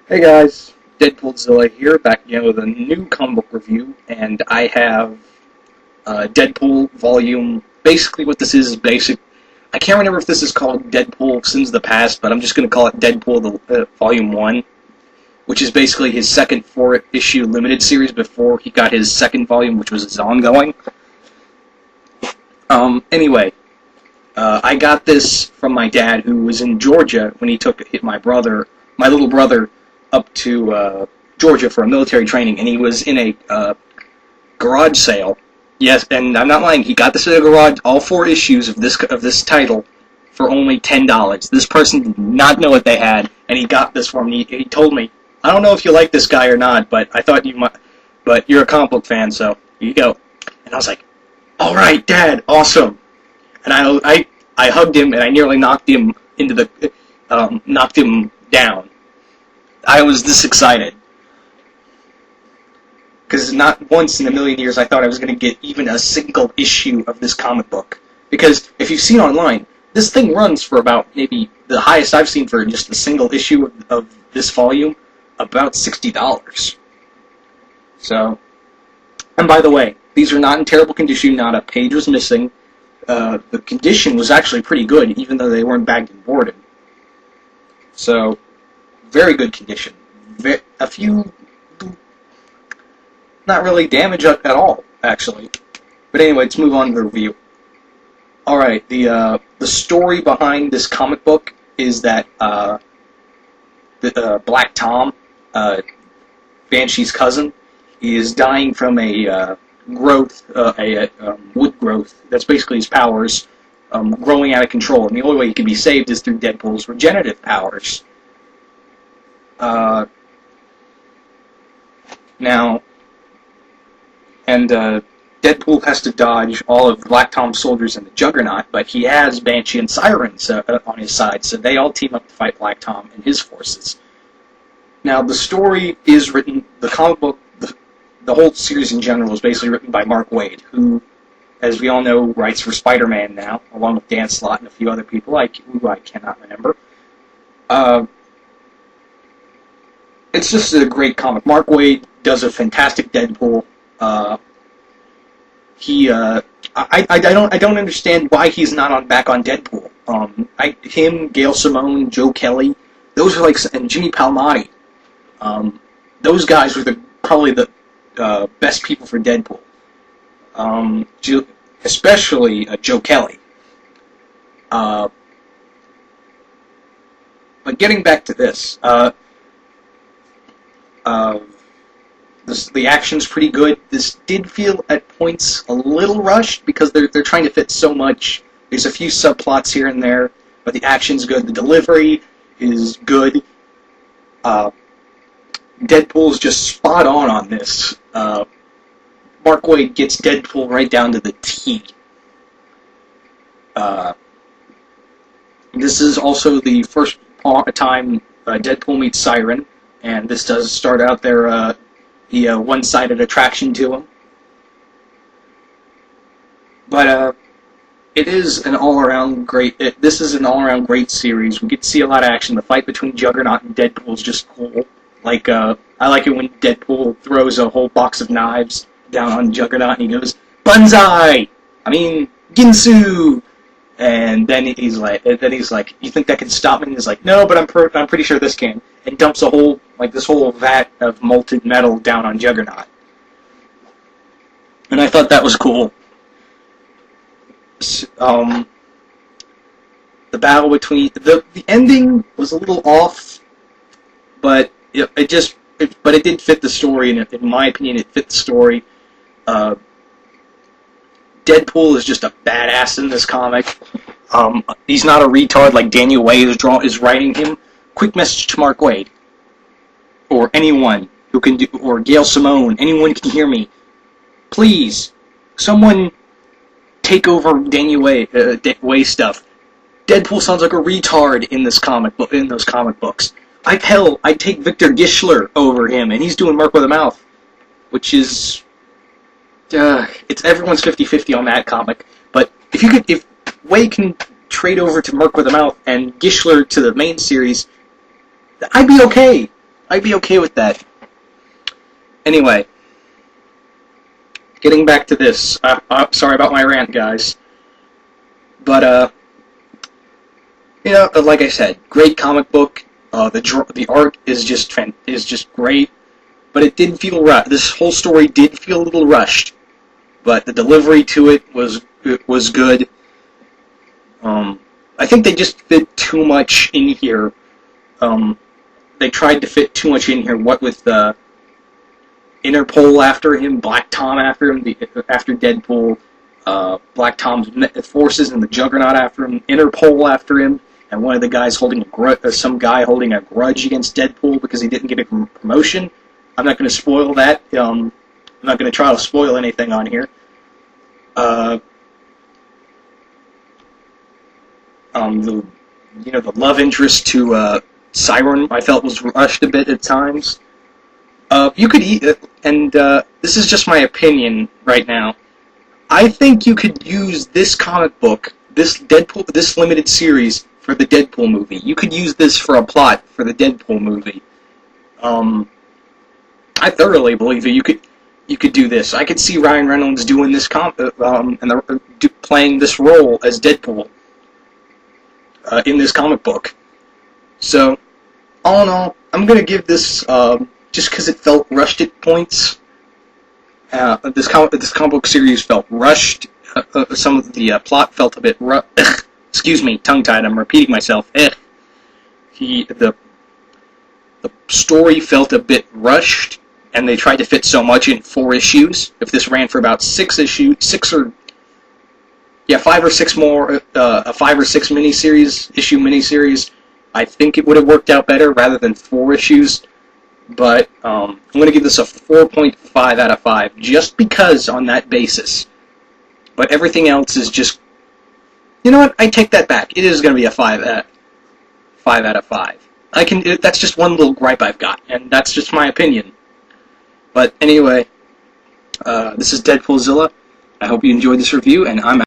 Hey guys, Deadpoolzilla here, back again with a new comic book review, and I have Deadpool Volume. Basically, what this is basic. I can't remember if this is called Deadpool Sins of the Past, but I'm just going to call it Deadpool Volume 1, which is basically his second four-issue limited series before he got his second volume, which was his ongoing. Anyway, I got this from my dad, who was in Georgia when he hit my little brother, up to Georgia for a military training, and he was in a garage sale. Yes, and I'm not lying. He got this at a garage, all four issues of this title, for only $10. This person did not know what they had, and he got this for me. He told me, "I don't know if you like this guy or not, but I thought you might. But you're a comic book fan, so here you go." And I was like, "All right, Dad, awesome." And I hugged him, and I nearly knocked him knocked him down. I was this excited. Because not once in a million years I thought I was going to get even a single issue of this comic book. Because if you've seen online, this thing runs for about maybe the highest I've seen for just a single issue of this volume, about $60. So, and by the way, these are not in terrible condition, not a page was missing. The condition was actually pretty good, even though they weren't bagged and boarded. So, very good condition. A few, not really damage at all, actually. But anyway, let's move on to the review. Alright, the story behind this comic book is that Black Tom, Banshee's cousin, is dying from a wood growth. That's basically his powers growing out of control. And the only way he can be saved is through Deadpool's regenerative powers. Deadpool has to dodge all of Black Tom's soldiers in the Juggernaut, but he has Banshee and Sirens on his side, so they all team up to fight Black Tom and his forces. Now, the story is written, the comic book, the whole series in general is basically written by Mark Waid, who, as we all know, writes for Spider-Man now, along with Dan Slott and a few other people who I cannot remember. It's just a great comic. Mark Waid does a fantastic Deadpool. I don't understand why he's not back on Deadpool. Him, Gail Simone, Joe Kelly, those are and Jimmy Palmiotti. Those guys were probably the best people for Deadpool. Especially Joe Kelly. But getting back to this, the action's pretty good. This did feel at points a little rushed because they're trying to fit so much. There's a few subplots here and there, but the action's good. The delivery is good. Deadpool's just spot on this. Mark Waid gets Deadpool right down to the T. This is also the first time Deadpool meets Siren, and this does start out the one-sided attraction to him. But it is an all-around great. This is an all-around great series. We get to see a lot of action. The fight between Juggernaut and Deadpool is just cool. I like it when Deadpool throws a whole box of knives down on Juggernaut, and he goes, "Banzai! I mean, Ginsu!" And then he's like, "You think that can stop me?" And he's like, "No, but I'm pretty sure this can." And dumps this whole vat of molten metal down on Juggernaut. And I thought that was cool. The battle between the ending was a little off, but it did fit the story, and in my opinion, it fit the story. Deadpool is just a badass in this comic. He's not a retard like Daniel Way is writing him. Quick message to Mark Waid, or anyone who can do, or Gail Simone, anyone can hear me. Please, someone take over Daniel Way stuff. Deadpool sounds like a retard in those comic books. I'd take Victor Gischler over him, and he's doing Mark with a Mouth, which is it's everyone's 50-50 on that comic. But if Way can trade over to Merc with a Mouth and Gischler to the main series, I'd be okay. I'd be okay with that. Anyway, getting back to this. Sorry about my rant, guys. But, like I said, great comic book. The art is just great. But it did feel rushed. This whole story did feel a little rushed. But the delivery to it was good. I think they just fit too much in here. They tried to fit too much in here. What with the Interpol after him, Black Tom after him, after Deadpool, Black Tom's forces and the Juggernaut after him, Interpol after him, and one of the guys holding some guy holding a grudge against Deadpool because he didn't get a promotion. I'm not going to spoil that. I'm not going to try to spoil anything on here. The love interest to Siren, I felt was rushed a bit at times. You could this is just my opinion right now. I think you could use this comic book, this limited series for the Deadpool movie. You could use this for a plot for the Deadpool movie. I thoroughly believe that you could do this. I could see Ryan Reynolds doing this playing this role as Deadpool in this comic book. So, all in all, I'm gonna give this just because it felt rushed at points. This comic book series felt rushed. Some of the plot felt a bit excuse me, tongue-tied. I'm repeating myself. The story felt a bit rushed, and they tried to fit so much in 4 issues. If this ran for about 5 or 6 more, a 5 or 6 miniseries, I think it would have worked out better rather than 4 issues. But I'm going to give this a 4.5 out of 5, just because on that basis. But everything else is just... You know what? I take that back. It is going to be a 5 out of 5. That's just one little gripe I've got, and that's just my opinion. But anyway, this is Deadpoolzilla. I hope you enjoyed this review, and I'm out.